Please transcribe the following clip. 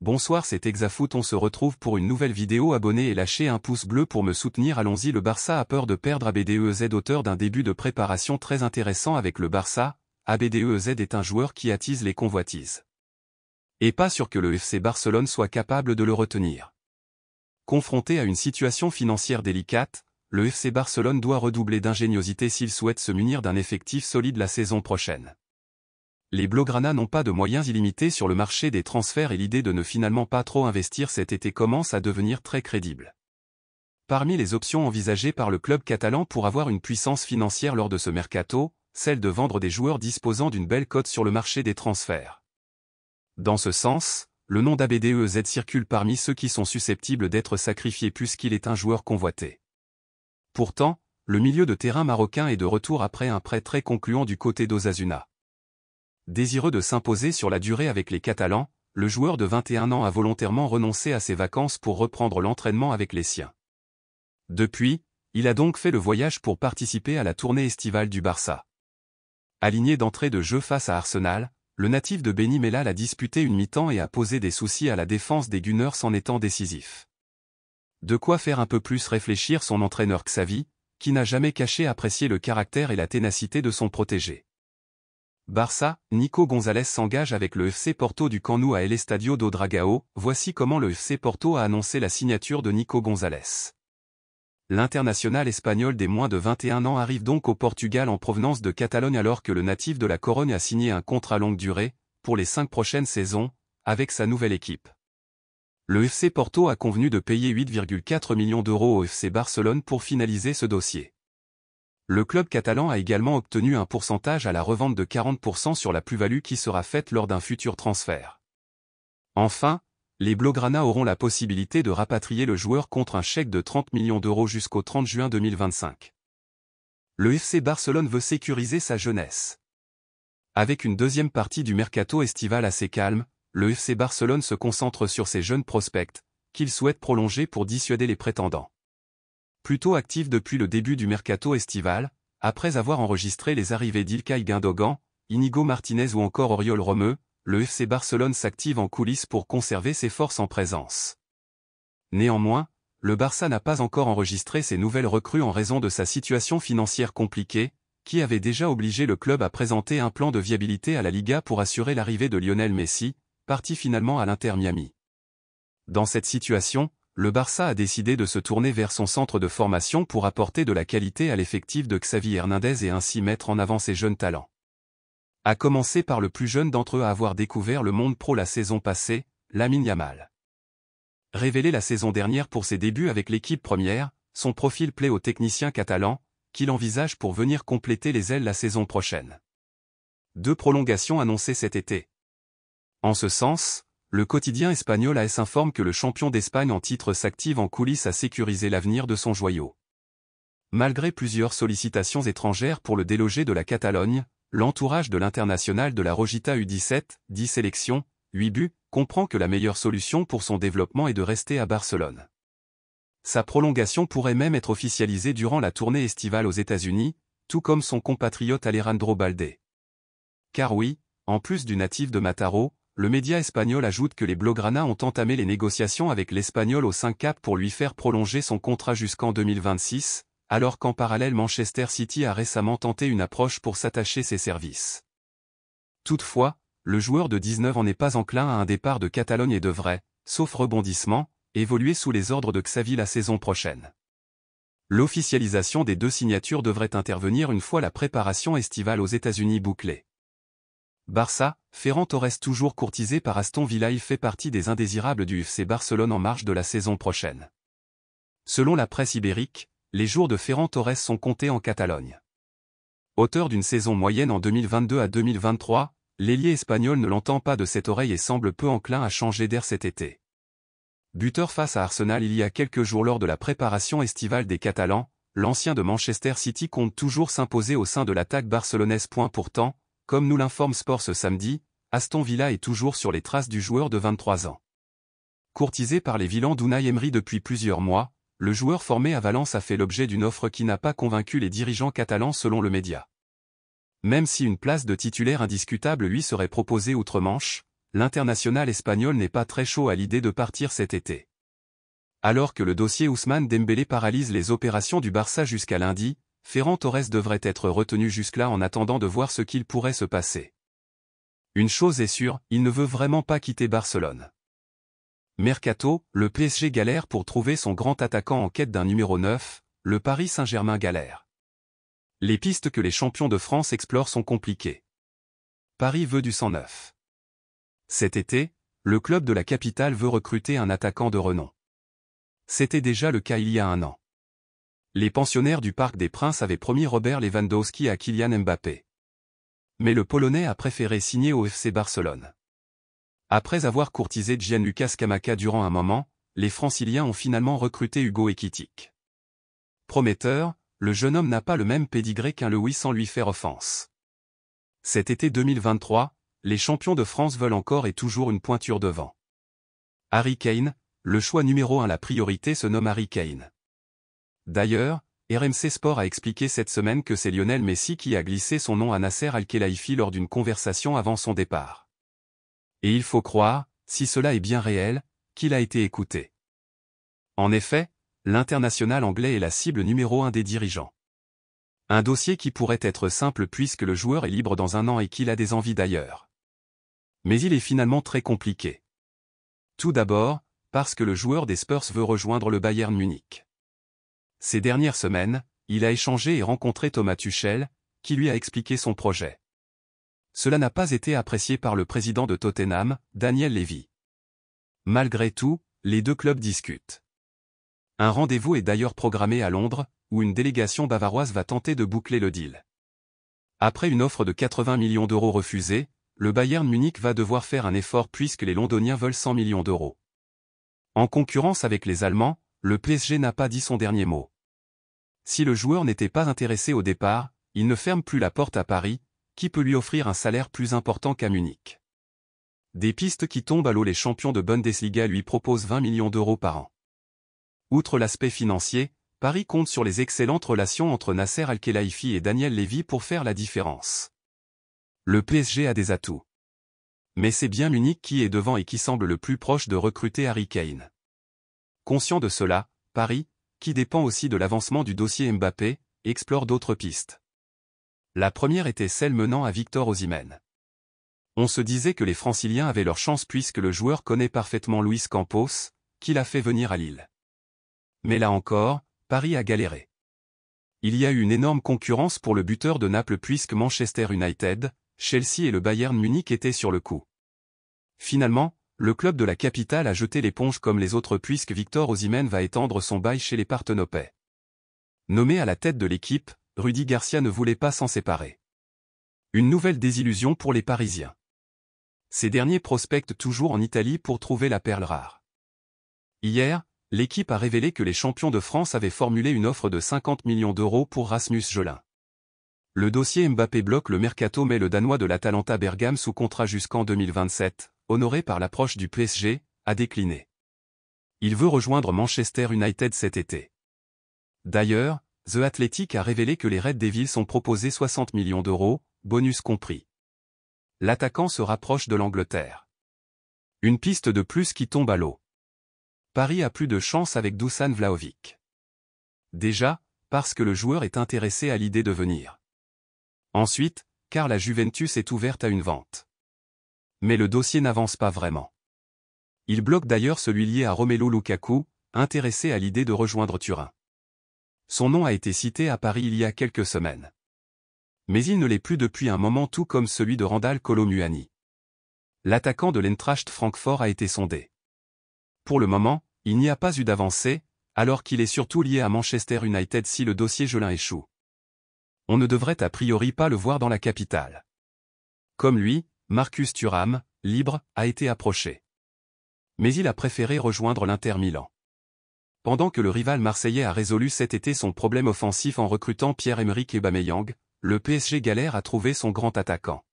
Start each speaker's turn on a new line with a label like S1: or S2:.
S1: Bonsoir, c'est Exafoot, on se retrouve pour une nouvelle vidéo. Abonnez et lâchez un pouce bleu pour me soutenir. Allons-y. Le Barça a peur de perdre ABDEZ. Auteur d'un début de préparation très intéressant avec le Barça, ABDEZ est un joueur qui attise les convoitises. Et pas sûr que le FC Barcelone soit capable de le retenir. Confronté à une situation financière délicate, le FC Barcelone doit redoubler d'ingéniosité s'il souhaite se munir d'un effectif solide la saison prochaine. Les Blaugrana n'ont pas de moyens illimités sur le marché des transferts et l'idée de ne finalement pas trop investir cet été commence à devenir très crédible. Parmi les options envisagées par le club catalan pour avoir une puissance financière lors de ce mercato, celle de vendre des joueurs disposant d'une belle cote sur le marché des transferts. Dans ce sens, le nom d'ABDEZ circule parmi ceux qui sont susceptibles d'être sacrifiés puisqu'il est un joueur convoité. Pourtant, le milieu de terrain marocain est de retour après un prêt très concluant du côté d'Osasuna. Désireux de s'imposer sur la durée avec les Catalans, le joueur de 21 ans a volontairement renoncé à ses vacances pour reprendre l'entraînement avec les siens. Depuis, il a donc fait le voyage pour participer à la tournée estivale du Barça. Aligné d'entrée de jeu face à Arsenal, le natif de Beni Mellal a disputé une mi-temps et a posé des soucis à la défense des Gunners en étant décisif. De quoi faire un peu plus réfléchir son entraîneur Xavi, qui n'a jamais caché apprécier le caractère et la ténacité de son protégé. Barça, Nico Gonzalez s'engage avec le FC Porto du Camp Nou à El Estadio do Dragão. Voici comment le FC Porto a annoncé la signature de Nico Gonzalez. L'international espagnol des moins de 21 ans arrive donc au Portugal en provenance de Catalogne alors que le natif de la Corogne a signé un contrat longue durée, pour les 5 prochaines saisons, avec sa nouvelle équipe. Le FC Porto a convenu de payer 8,4 millions d'euros au FC Barcelone pour finaliser ce dossier. Le club catalan a également obtenu un pourcentage à la revente de 40% sur la plus-value qui sera faite lors d'un futur transfert. Enfin, les Blaugrana auront la possibilité de rapatrier le joueur contre un chèque de 30 millions d'euros jusqu'au 30 juin 2025. Le FC Barcelone veut sécuriser sa jeunesse. Avec une deuxième partie du mercato estival assez calme, le FC Barcelone se concentre sur ses jeunes prospects, qu'il souhaite prolonger pour dissuader les prétendants. Plutôt actif depuis le début du mercato estival, après avoir enregistré les arrivées d'Ilkay Gundogan, Inigo Martinez ou encore Oriol Romeu, le FC Barcelone s'active en coulisses pour conserver ses forces en présence. Néanmoins, le Barça n'a pas encore enregistré ses nouvelles recrues en raison de sa situation financière compliquée, qui avait déjà obligé le club à présenter un plan de viabilité à la Liga pour assurer l'arrivée de Lionel Messi, parti finalement à l'Inter Miami. Dans cette situation, le Barça a décidé de se tourner vers son centre de formation pour apporter de la qualité à l'effectif de Xavi Hernandez et ainsi mettre en avant ses jeunes talents. À commencer par le plus jeune d'entre eux à avoir découvert le monde pro la saison passée, Lamine Yamal. Révélé la saison dernière pour ses débuts avec l'équipe première, son profil plaît au technicien catalan, qu'il envisage pour venir compléter les ailes la saison prochaine. 2 prolongations annoncées cet été. En ce sens, le quotidien espagnol AS informe que le champion d'Espagne en titre s'active en coulisses à sécuriser l'avenir de son joyau. Malgré plusieurs sollicitations étrangères pour le déloger de la Catalogne, l'entourage de l'international de la Rojita U17, 10 sélections, 8 buts, comprend que la meilleure solution pour son développement est de rester à Barcelone. Sa prolongation pourrait même être officialisée durant la tournée estivale aux États-Unis, tout comme son compatriote Alejandro Balde. Car oui, en plus du natif de Mataró, le média espagnol ajoute que les Blaugrana ont entamé les négociations avec l'Espagnol au 5 cap pour lui faire prolonger son contrat jusqu'en 2026, alors qu'en parallèle Manchester City a récemment tenté une approche pour s'attacher ses services. Toutefois, le joueur de 19 ans n'est pas enclin à un départ de Catalogne et devrait, sauf rebondissement, évoluer sous les ordres de Xavi la saison prochaine. L'officialisation des 2 signatures devrait intervenir une fois la préparation estivale aux États-Unis bouclée. Barça, Ferran Torres toujours courtisé par Aston Villa, il fait partie des indésirables du FC Barcelone en marge de la saison prochaine. Selon la presse ibérique, les jours de Ferran Torres sont comptés en Catalogne. Auteur d'une saison moyenne en 2022 à 2023, l'ailier espagnol ne l'entend pas de cette oreille et semble peu enclin à changer d'air cet été. Buteur face à Arsenal il y a quelques jours lors de la préparation estivale des Catalans, l'ancien de Manchester City compte toujours s'imposer au sein de l'attaque barcelonaise. Pourtant, comme nous l'informe Sport ce samedi, Aston Villa est toujours sur les traces du joueur de 23 ans. Courtisé par les Villans d'Unai Emery depuis plusieurs mois, le joueur formé à Valence a fait l'objet d'une offre qui n'a pas convaincu les dirigeants catalans selon le média. Même si une place de titulaire indiscutable lui serait proposée outre-Manche, l'international espagnol n'est pas très chaud à l'idée de partir cet été. Alors que le dossier Ousmane Dembélé paralyse les opérations du Barça jusqu'à lundi, Ferran Torres devrait être retenu jusque-là en attendant de voir ce qu'il pourrait se passer. Une chose est sûre, il ne veut vraiment pas quitter Barcelone. Mercato, le PSG galère pour trouver son grand attaquant en quête d'un numéro 9, le Paris Saint-Germain galère. Les pistes que les champions de France explorent sont compliquées. Paris veut du sang neuf. Cet été, le club de la capitale veut recruter un attaquant de renom. C'était déjà le cas il y a un an. Les pensionnaires du Parc des Princes avaient promis Robert Lewandowski à Kylian Mbappé. Mais le Polonais a préféré signer au FC Barcelone. Après avoir courtisé Gianluca Scamacca durant un moment, les Franciliens ont finalement recruté Hugo Ekitike. Prometteur, le jeune homme n'a pas le même pédigré qu'un Lewis sans lui faire offense. Cet été 2023, les champions de France veulent encore et toujours une pointure devant. Harry Kane, le choix numéro 1 la priorité se nomme Harry Kane. D'ailleurs, RMC Sport a expliqué cette semaine que c'est Lionel Messi qui a glissé son nom à Nasser Al-Khelaifi lors d'une conversation avant son départ. Et il faut croire, si cela est bien réel, qu'il a été écouté. En effet, l'international anglais est la cible numéro 1 des dirigeants. Un dossier qui pourrait être simple puisque le joueur est libre dans un an et qu'il a des envies d'ailleurs. Mais il est finalement très compliqué. Tout d'abord, parce que le joueur des Spurs veut rejoindre le Bayern Munich. Ces dernières semaines, il a échangé et rencontré Thomas Tuchel, qui lui a expliqué son projet. Cela n'a pas été apprécié par le président de Tottenham, Daniel Levy. Malgré tout, les deux clubs discutent. Un rendez-vous est d'ailleurs programmé à Londres, où une délégation bavaroise va tenter de boucler le deal. Après une offre de 80 millions d'euros refusée, le Bayern Munich va devoir faire un effort puisque les Londoniens veulent 100 millions d'euros. En concurrence avec les Allemands, le PSG n'a pas dit son dernier mot. Si le joueur n'était pas intéressé au départ, il ne ferme plus la porte à Paris, qui peut lui offrir un salaire plus important qu'à Munich. Des pistes qui tombent à l'eau, les champions de Bundesliga lui proposent 20 millions d'euros par an. Outre l'aspect financier, Paris compte sur les excellentes relations entre Nasser Al-Khelaifi et Daniel Levy pour faire la différence. Le PSG a des atouts. Mais c'est bien Munich qui est devant et qui semble le plus proche de recruter Harry Kane. Conscient de cela, Paris, qui dépend aussi de l'avancement du dossier Mbappé, explore d'autres pistes. La première était celle menant à Victor Osimhen. On se disait que les Franciliens avaient leur chance puisque le joueur connaît parfaitement Luis Campos, qui l'a fait venir à Lille. Mais là encore, Paris a galéré. Il y a eu une énorme concurrence pour le buteur de Naples puisque Manchester United, Chelsea et le Bayern Munich étaient sur le coup. Finalement, le club de la capitale a jeté l'éponge comme les autres puisque Victor Osimhen va étendre son bail chez les Partenopais. Nommé à la tête de l'équipe, Rudy Garcia ne voulait pas s'en séparer. Une nouvelle désillusion pour les Parisiens. Ces derniers prospectent toujours en Italie pour trouver la perle rare. Hier, l'équipe a révélé que les champions de France avaient formulé une offre de 50 millions d'euros pour Rasmus Jolin. Le dossier Mbappé bloque le mercato mais le Danois de l'Atalanta Bergame sous contrat jusqu'en 2027, honoré par l'approche du PSG, a décliné. Il veut rejoindre Manchester United cet été. D'ailleurs, The Athletic a révélé que les Red Devils ont proposé 60 millions d'euros, bonus compris. L'attaquant se rapproche de l'Angleterre. Une piste de plus qui tombe à l'eau. Paris a plus de chance avec Dusan Vlahovic. Déjà, parce que le joueur est intéressé à l'idée de venir. Ensuite, car la Juventus est ouverte à une vente. Mais le dossier n'avance pas vraiment. Il bloque d'ailleurs celui lié à Romelu Lukaku, intéressé à l'idée de rejoindre Turin. Son nom a été cité à Paris il y a quelques semaines. Mais il ne l'est plus depuis un moment tout comme celui de Randal Kolo Muani. L'attaquant de l'Eintracht Francfort a été sondé. Pour le moment, il n'y a pas eu d'avancée, alors qu'il est surtout lié à Manchester United si le dossier Jolin échoue. On ne devrait a priori pas le voir dans la capitale. Comme lui, Marcus Thuram, libre, a été approché. Mais il a préféré rejoindre l'Inter Milan. Pendant que le rival marseillais a résolu cet été son problème offensif en recrutant Pierre-Emerick Aubameyang, le PSG galère à trouver son grand attaquant.